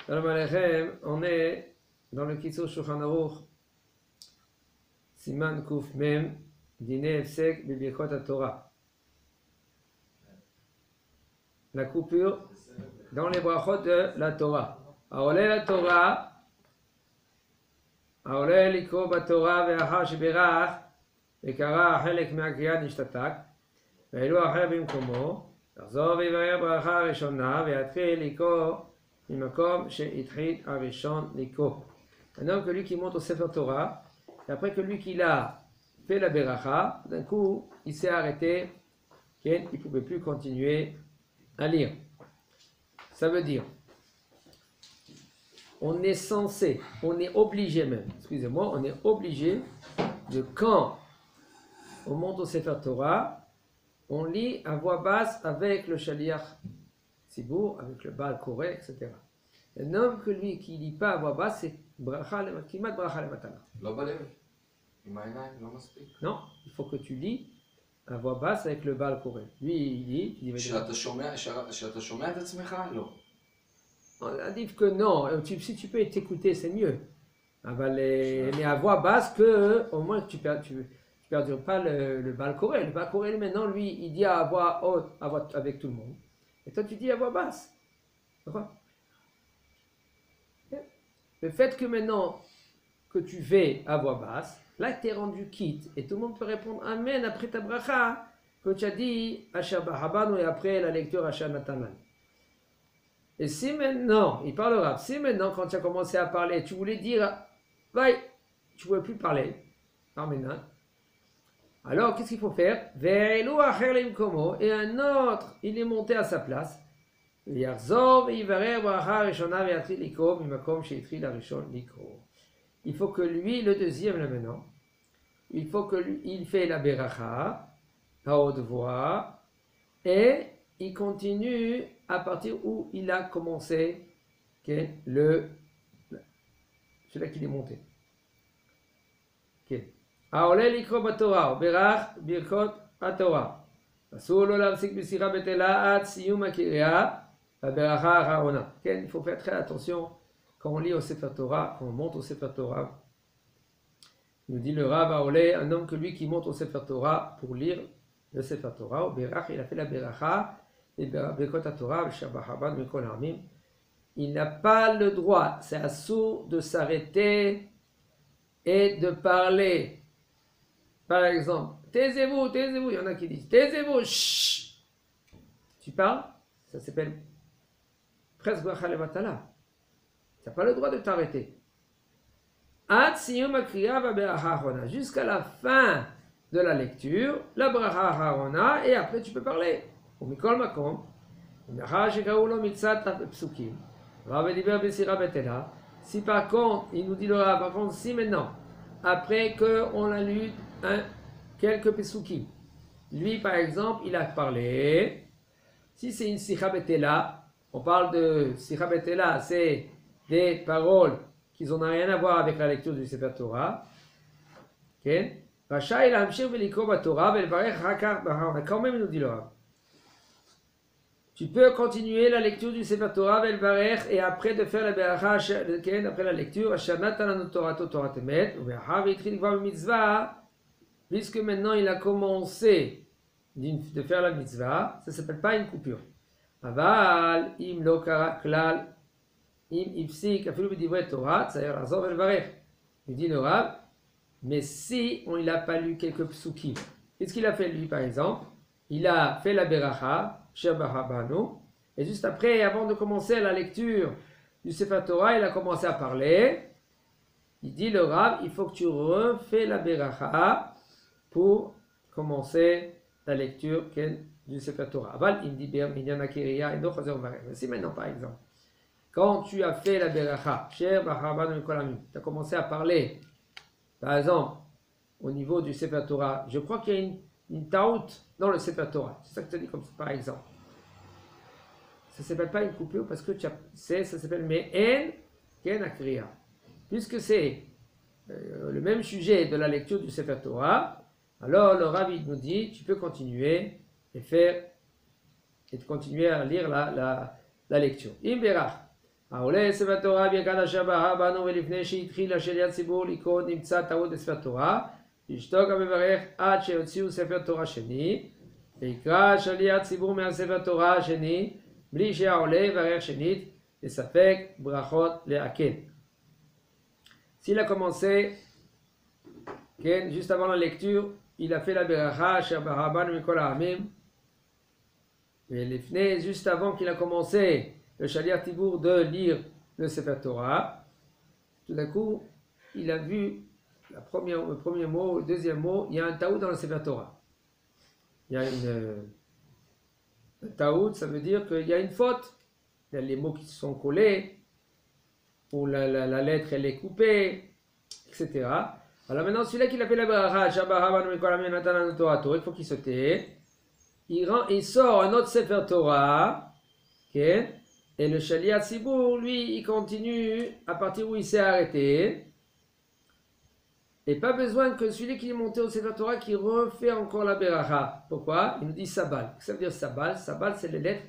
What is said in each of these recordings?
Shalom Aleichem, on est dans le Kitzur Shulchan Aruch, Siman Kuf Mem, Dine Efsek Bibirkot HaTorah. La coupure dans les brachot de la Torah. Aolé la Torah, Aolé Likro BaTorah Ve'achar Shebirach, Ve'kara Chelek Me'akriya Nishtatak, Ve'elu Acher Bimkomo, לחזור ויברר ברכה הראשונה ויתחיל לקרוא ממקום שהתחיל הראשון לקרוא. Un homme que lui qui monte au Sefer Torah, et après que lui qu'il a fait la beracha, d'un coup il s'est arrêté, il ne pouvait plus continuer à lire. Ça veut dire, on est censé, on est obligé même, excusez-moi, on est obligé de quand on monte au Sefer Torah, on lit à voix basse avec le shaliach Tzibour, avec le Baal Koreh, etc. Un homme que lui qui ne lit pas à voix basse, c'est kimat bracha lematala. Non, il faut que tu lis à voix basse avec le Baal Koreh. Lui, il lit, tu dis... On dit que non, si tu peux t'écouter, c'est mieux. Mais à voix basse, que au moins tu perdures pas le Baal Koreh. Le Baal Koreh, maintenant, lui, il dit à voix haute avec tout le monde. Et toi, tu dis à voix basse. D'accord? Le fait que maintenant, que tu fais à voix basse, là, tu es rendu quitte. Et tout le monde peut répondre Amen après ta bracha, que tu as dit Asher Bahabanu et après la lecture Asher Natanan. Et si maintenant, il parlera, si maintenant, quand tu as commencé à parler, tu voulais dire, tu ne pouvais plus parler, maintenant. Alors, qu'est-ce qu'il faut faire? Et un autre, il est monté à sa place. Il faut que lui, le deuxième là maintenant, il faut que lui, il fait la beracha à haute voix et il continue à partir où il a commencé, celui-là qu'il est monté. העולה לקרוא בתורה, וברך ברכות התורה. אסור לו להפסיק בשיחה בטלה עד סיום הקריאה, והברכה האחרונה. כן, il faut faire très attention quand on lit au Sefer Torah, quand on monte au Sefer Torah. Il nous dit le Rav Aolé, un homme que lui qui monte au Sefer Torah pour lire le Sefer Torah, au Berach, il a fait la beracha, et Berkot HaTorah, le Shabbat Mikol Harmim. Il n'a pas le droit, c'est assourd de s'arrêter et de parler. Par exemple, taisez-vous, il y en a qui disent, taisez-vous, chut. Tu parles, ça s'appelle presque bracha levatala. Tu n'as pas le droit de t'arrêter. Jusqu'à la fin de la lecture, la bracha harona, et après tu peux parler. Si par contre, il nous dit le Rav, par contre, si maintenant, après qu'on a lu quelques pesukim, lui par exemple, il a parlé, si c'est une sikha betela, on parle de sikha betela, c'est des paroles qui n'ont rien à voir avec la lecture du Sefer Torah, Rachaï l'amshir velikro batorah velvarech hakar bahar, quand même il nous dit le Rav. Tu peux continuer la lecture du Sefer Torah velvarech et après de faire la beracha après la lecture Asher Natan Torah Torah Temet ou ve'ahav yitril kvar mitzvah, puisque maintenant il a commencé de faire la mitzvah, ça ne s'appelle pas une coupure. Aval im lo kara klal im ifsik afilu b'divrei Torah tzayer azor velvarech. Il dit le Rav, mais si il n'a pas lu quelques psukim, qu'est-ce qu'il a fait lui par exemple? Il a fait la beracha et juste après, avant de commencer la lecture du Sefer Torah, il a commencé à parler. Il dit le Rav, il faut que tu refais la beracha pour commencer la lecture du Sefer Torah. Aval, il dit minyan akiriya et chazer uvarech. Mais si maintenant, par exemple, quand tu as fait la beracha, cher baharban mikol hamim, tu as commencé à parler, par exemple, au niveau du Sefer Torah, je crois qu'il y a une taout dans le Sefer Torah. C'est ça que tu as dit comme ça, par exemple. Ça ne s'appelle pas une coupure parce que ça s'appelle Me'en Ken Akriya. Puisque c'est le même sujet de la lecture du Sefer Torah, alors le Rabbi nous dit, tu peux continuer et continuer à lire la lecture. Imberach. העולה ספר תורה ברכת אשר ברא בנו ולפני שהתחיל השליח ציבור לקרוא נמצא טעות בספר תורה, ישתוק המברך עד שיוציאו ספר תורה שני, ויקרא השליח ציבור מהספר תורה השני, בלי שהעולה יברך שנית, לספק ברכות להקל. S'il a commencé, juste avant la lecture, il a fait la beracha asher bara banu mikol ha'amim. Et les juste avant qu'il a commencé le Shaliach Tibour de lire le Sefer Torah, tout d'un coup, il a vu le premier mot, le deuxième mot, il y a un taout dans le Sefer Torah. Il y a un taout, ça veut dire qu'il y a une faute. Il y a les mots qui se sont collés, ou la lettre elle est coupée, etc. Alors maintenant, celui-là qui l'appelle la beracha, il faut qu'il se tait. Il sort un autre Sefer Torah, okay, et le Shaliach Tzibur, lui, il continue à partir où il s'est arrêté. Et pas besoin que celui qui est monté au Sefer Torah qui refait encore la beracha. Pourquoi? Il nous dit sabal. Ça veut dire sabal. Sabal, c'est les lettres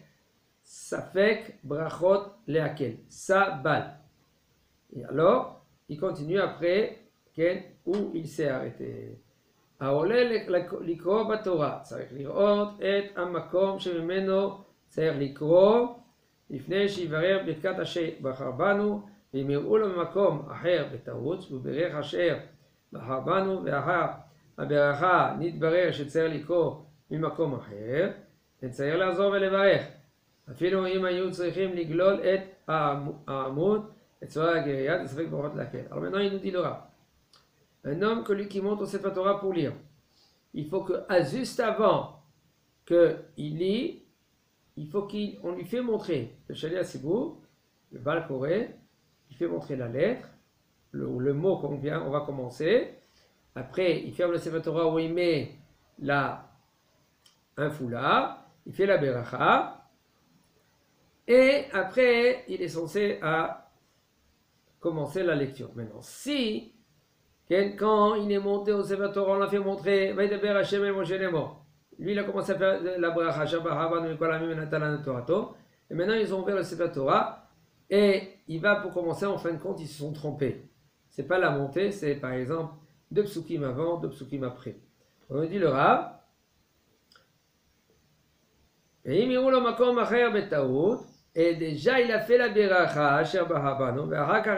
safek, brachot, leakel. Sabal. Et alors, il continue après où il s'est arrêté. העולה לקרוא בתורה, צריך לראות את המקום שממנו צריך לקרוא לפני שיברר ברכת אשר בחר בנו, ואם יראו לו במקום אחר בטעות, וברך אשר בחר בנו, ואחר הברכה נתברר שצריך לקרוא ממקום אחר, וצריך לחזור ולברך. אפילו אם היו צריכים לגלול את העמוד בצורה הגריה, לספק ברכות להקל. Alors maintenant il nous dit le rab. Un homme que lui qui monte au Sefer Torah pour lire, il faut que, juste avant qu'il lit, il faut qu'on lui fait montrer le Shaliach Tzibur, le Baal Koré, il fait montrer la lettre, le mot on va commencer. Après, il ferme le Sefer Torah où il met un foulard, il fait la beracha, et après, il est censé commencer la lecture. Maintenant, si quand il est monté au Sefer Torah, on l'a fait montrer, lui il a commencé à faire la bracha, et maintenant ils ont ouvert le Sefer Torah, et il va pour commencer, en fin de compte, ils se sont trompés. C'est pas la montée, c'est par exemple 2 psukim avant, 2 psukim après. On dit le Rav, et déjà il a fait la beracha, asher bahabanu, et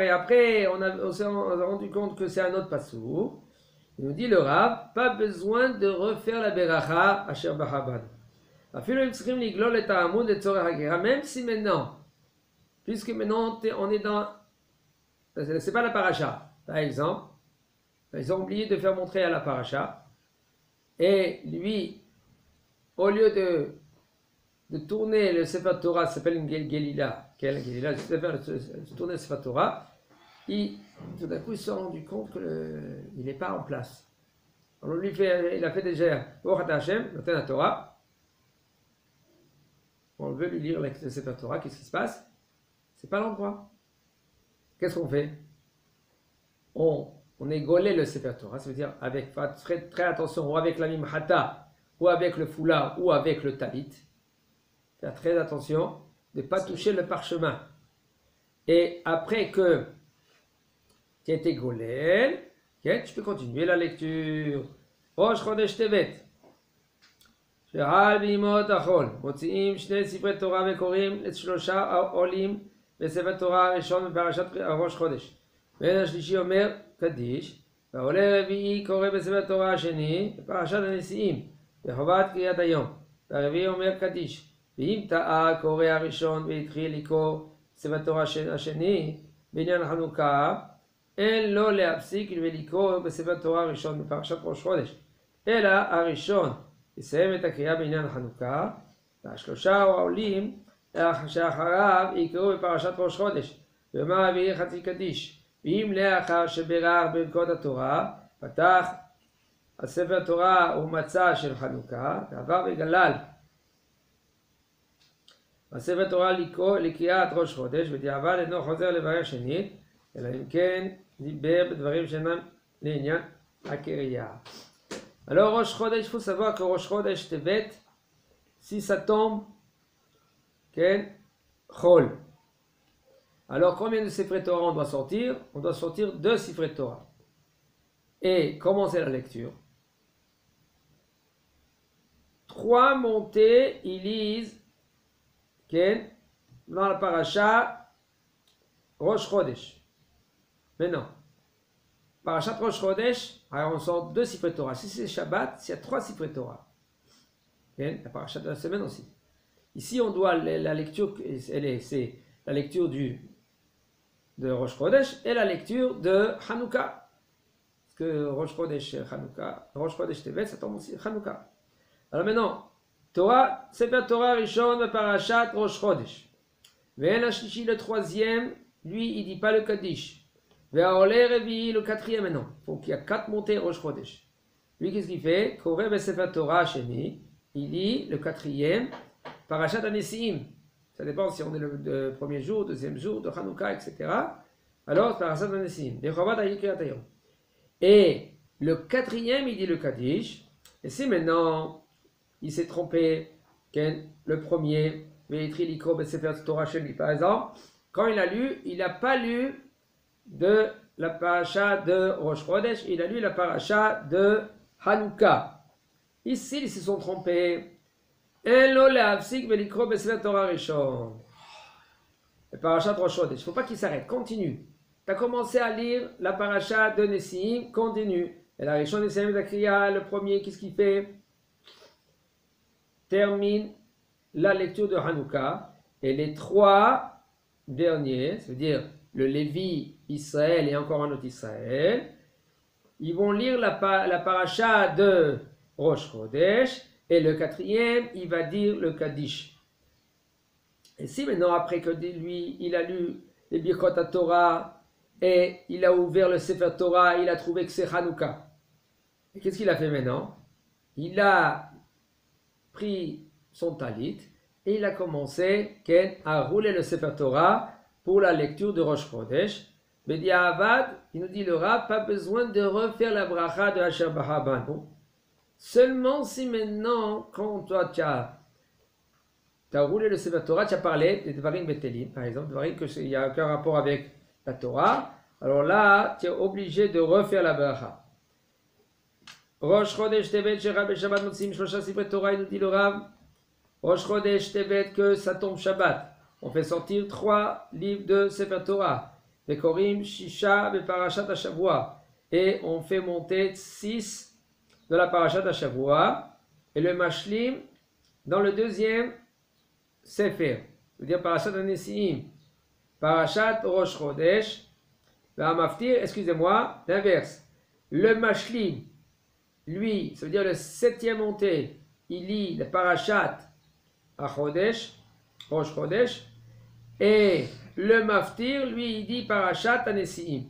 après on s'est rendu compte que c'est un autre passou. Il nous dit le Rav, pas besoin de refaire la beracha, asher bahabanu. Même si maintenant, puisque maintenant on est dans, c'est pas la paracha, par exemple, ils ont oublié de faire montrer à la paracha, et lui, au lieu de tourner le Sefer Torah, ça s'appelle une Gelila, de tourner le Sefer Torah, tout d'un coup il s'est rendu compte qu'il n'est pas en place. Alors il a fait déjà Baruch Ata Hashem, Noten HaTorah. On veut lui lire le Sefer Torah, qu'est-ce qui se passe? C'est pas l'endroit. Qu'est-ce qu'on fait? On égolait le Sefer Torah, ça veut dire avec très attention, ou avec la mimhata, ou avec le foulard, ou avec le talit. Faire très attention de ne pas toucher le parchemin. Et après que tu as été golel, tu peux continuer la lecture. Rosh Chodesh Tevet. She'al b'imot achol. Motzi'im shne sifrei Torah vekorim et shlosha olim בספר תורה הראשון בפרשת ראש חודש. בן השלישי אומר קדיש, והעולה הרביעי קורא בספר תורה השני בפרשת הנשיאים, בחובת קריאת היום. והרביעי אומר קדיש. ואם טעה קורא הראשון והתחיל לקרוא ספר תורה השני בעניין חנוכה, אין לו להפסיק ולקרוא בספר תורה הראשון בפרשת ראש חודש, אלא הראשון יסיים את הקריאה בעניין חנוכה, והשלושה העולים שאחריו יקראו בפרשת ראש חודש, ויאמר הרביעי חצי קדיש. ואם לאחר שבירר ברכות התורה, פתח הספר תורה ומצא של חנוכה, ועבר וגלל הספר תורה לקריאת ראש חודש, בדיעבד אינו חוזר לברך שנית, אלא אם כן דיבר בדברים שאינם לעניין הקריאה. Alors ראש חודש, il faut savoir que ראש חודש טבת, si ça tombe, כן, חול. Alors combien de Sefer Torah on doit sortir? On doit sortir 2 Sefer Torah. Et comment c'est la lecture? 3 montées, ils lisent dans la paracha Rosh Chodesh. Maintenant, parachat Rosh Chodesh, alors on sort 2 Sifrei Torah. Si c'est Shabbat, il y a 3 Sifrei Torah. La parachat de la semaine aussi. Ici, on doit la lecture, c'est la lecture de Rosh Chodesh et la lecture de Hanouka. Parce que Rosh Chodesh Hanouka, Rosh Chodesh Tevet, ça tombe aussi Hanouka. Alors maintenant, Torah, Sefer Torah Rishon, parachat Rosh Chodesh. Ve'en Ashlishi, le 3e, lui, il dit pas le Kaddish. Ve'aoleh Revi, le 4e maintenant. Donc il y a 4 montées Rosh Chodesh. Lui, qu'est-ce qu'il fait? Koreh Sefer Torah Sheni, il lit le 4e, parachat Anesiim. Ça dépend si on est le premier jour, deuxième jour, de Hanouka, etc. Alors, parachat Anesiim. Et le 4e, il dit le Kaddish. Et si maintenant, il s'est trompé, le premier, par exemple, quand il a lu, il n'a pas lu de la paracha de Rosh Chodesh, il a lu la paracha de Hanouka. Ici, ils se sont trompés. La paracha de Rosh Chodesh, il ne faut pas qu'il s'arrête, continue. Tu as commencé à lire la paracha de Nesiim, continue. Et la Rishon Nesiim Zakriya, le premier, qu'est-ce qu'il fait? Termine la lecture de Hanouka, et les 3 derniers, c'est-à-dire le Lévi, Israël et encore un autre Israël, ils vont lire la paracha de Rosh Chodesh, et le 4e, il va dire le Kaddish. Et si maintenant, après que lui, il a lu les Birkot Torah, et il a ouvert le Sefer Torah, il a trouvé que c'est Hanouka. Et qu'est-ce qu'il a fait maintenant? Il a pris son talit et il a commencé à rouler le Sefer Torah pour la lecture de Rosh Chodesh. Bediavad, il nous dit le Rav, pas besoin de refaire la bracha de Asher Bahaban. Bon. Seulement si maintenant, quand toi tu as roulé le Sefer Torah, tu as parlé des Dvarim Betelim, par exemple, Dvarim qu'il n'y a aucun rapport avec la Torah, alors là, tu es obligé de refaire la bracha. Rosh Chodesh Tevet, Shera Beshabbat Motsim, Shlosha Sifrei Torah, il nous dit le Rav, Rosh Chodesh Tevet, que ça tombe Shabbat. On fait sortir 3 livres de Sefer Torah. Vekorim, Shisha, Beparashat HaShavua. Et on fait monter 6 de la Parashat HaShavua. Et le Mashlim, dans le 2e Sefer. C'est-à-dire Parashat HaNesiim. Parashat Rosh Chodesh. Maftir, excusez-moi, l'inverse. Le Mashlim, lui, ça veut dire le 7e monté, il lit le Parashat HaChodesh, Rosh Chodesh, et le Maftir, lui, il dit Parashat HaNesiim.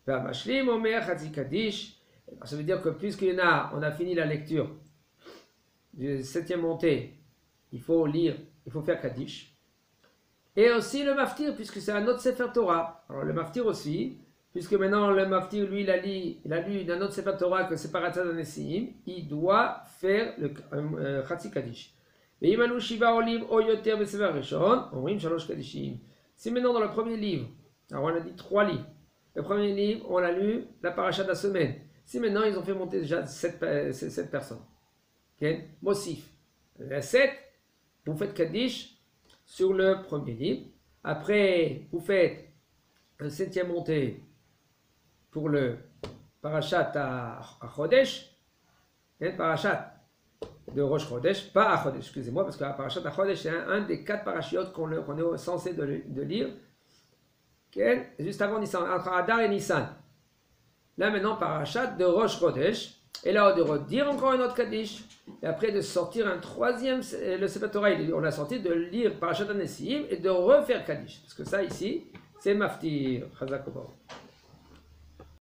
Mashlim Omer Chatzi Kaddish, ça veut dire que puisqu'il y en a, on a fini la lecture du 7e monté, il faut lire, il faut faire Kaddish. Et aussi le Maftir, puisque c'est un autre Sefer Torah. Alors le Maftir aussi, puisque maintenant le Maftir, lui, il a lu d'un autre Sefer Torah que c'est Parashat HaNesiim, il doit faire le Chatzi Kaddish. Si maintenant dans le premier livre, alors on a dit 3 livres, le premier livre, on a lu la paracha de la semaine. Si maintenant ils ont fait monter déjà 7 personnes, okay? Mossif, 7, vous faites Kaddish sur le premier livre. Après, vous faites un 7e montée pour le parachat à Chodesh, parachat de Rosh Chodesh, pas à Chodesh, excusez-moi, parce que la parachat à Chodesh, c'est un des 4 parachiotes qu'on est censé de lire, juste avant Nissan, entre Adar et Nissan. Là maintenant, parachat de Rosh Chodesh, et là on doit dire encore un autre Kaddish, et après de sortir un 3e, le Sefer Torah, on a sorti de lire parachat HaNesiim et de refaire Kaddish, parce que ça ici, c'est Maftir, Chazak Obav.